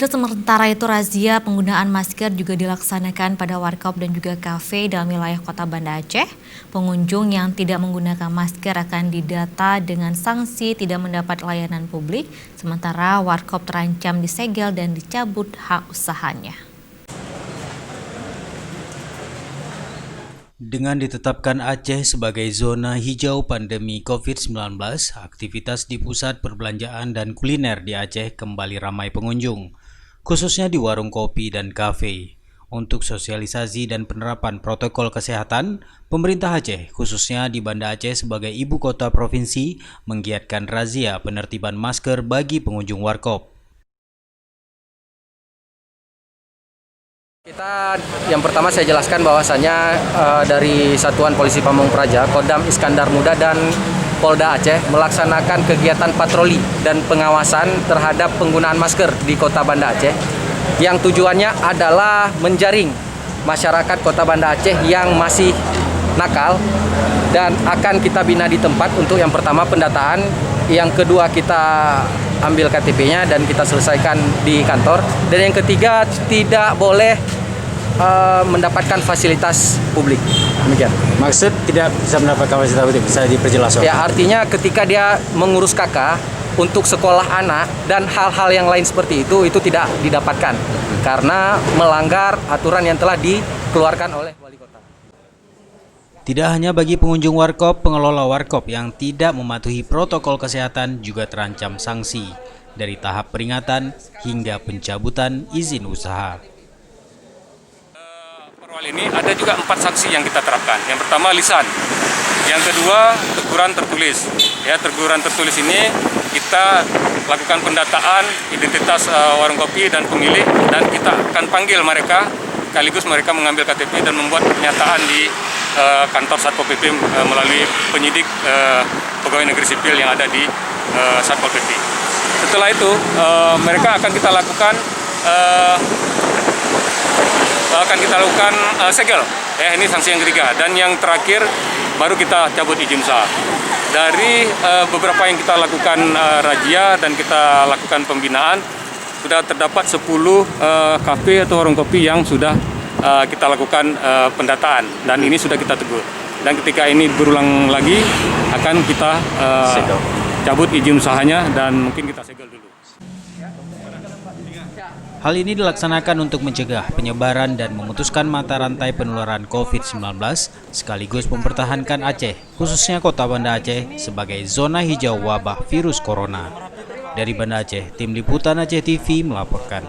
Pemirsa, sementara itu razia penggunaan masker juga dilaksanakan pada warkop dan juga kafe dalam wilayah Kota Banda Aceh. Pengunjung yang tidak menggunakan masker akan didata dengan sanksi tidak mendapat layanan publik, sementara warkop terancam disegel dan dicabut hak usahanya. Dengan ditetapkan Aceh sebagai zona hijau pandemi COVID-19, aktivitas di pusat perbelanjaan dan kuliner di Aceh kembali ramai pengunjung, khususnya di warung kopi dan kafe. Untuk sosialisasi dan penerapan protokol kesehatan, pemerintah Aceh, khususnya di Banda Aceh sebagai ibu kota provinsi, menggiatkan razia penertiban masker bagi pengunjung warkop. Yang pertama saya jelaskan bahwasannya dari Satuan Polisi Pamung Praja, Kodam Iskandar Muda dan Polda Aceh melaksanakan kegiatan patroli dan pengawasan terhadap penggunaan masker di Kota Banda Aceh yang tujuannya adalah menjaring masyarakat Kota Banda Aceh yang masih nakal dan akan kita bina di tempat untuk yang pertama pendataan, yang kedua kita ambil KTP-nya dan kita selesaikan di kantor, dan yang ketiga tidak boleh mendapatkan fasilitas publik. Demikian. Maksud tidak bisa mendapatkan fasilitas publik, bisa diperjelas? Ya, artinya ketika dia mengurus KK untuk sekolah anak dan hal-hal yang lain seperti itu tidak didapatkan karena melanggar aturan yang telah dikeluarkan oleh wali kota. Tidak hanya bagi pengunjung warkop, pengelola warkop yang tidak mematuhi protokol kesehatan juga terancam sanksi, dari tahap peringatan hingga pencabutan izin usaha. Per ini ada juga 4 sanksi yang kita terapkan. Yang pertama lisan, yang kedua teguran tertulis. Ya, teguran tertulis ini kita lakukan pendataan identitas warung kopi dan pemilik, dan kita akan panggil mereka, sekaligus mereka mengambil KTP dan membuat pernyataan di kantor Satpol PP melalui penyidik pegawai negeri sipil yang ada di Satpol PP. Setelah itu mereka akan kita lakukan segel. Ya, ini sanksi yang ketiga, dan yang terakhir baru kita cabut izin usaha. Dari beberapa yang kita lakukan razia dan kita lakukan pembinaan, sudah terdapat 10 kafe atau warung kopi yang sudah kita lakukan pendataan, dan ini sudah kita tegur. Dan ketika ini berulang lagi akan kita cabut izin usahanya dan mungkin kita segel dulu. Hal ini dilaksanakan untuk mencegah penyebaran dan memutuskan mata rantai penularan COVID-19, sekaligus mempertahankan Aceh, khususnya Kota Banda Aceh, sebagai zona hijau wabah virus corona. Dari Banda Aceh, Tim Liputan Aceh TV melaporkan.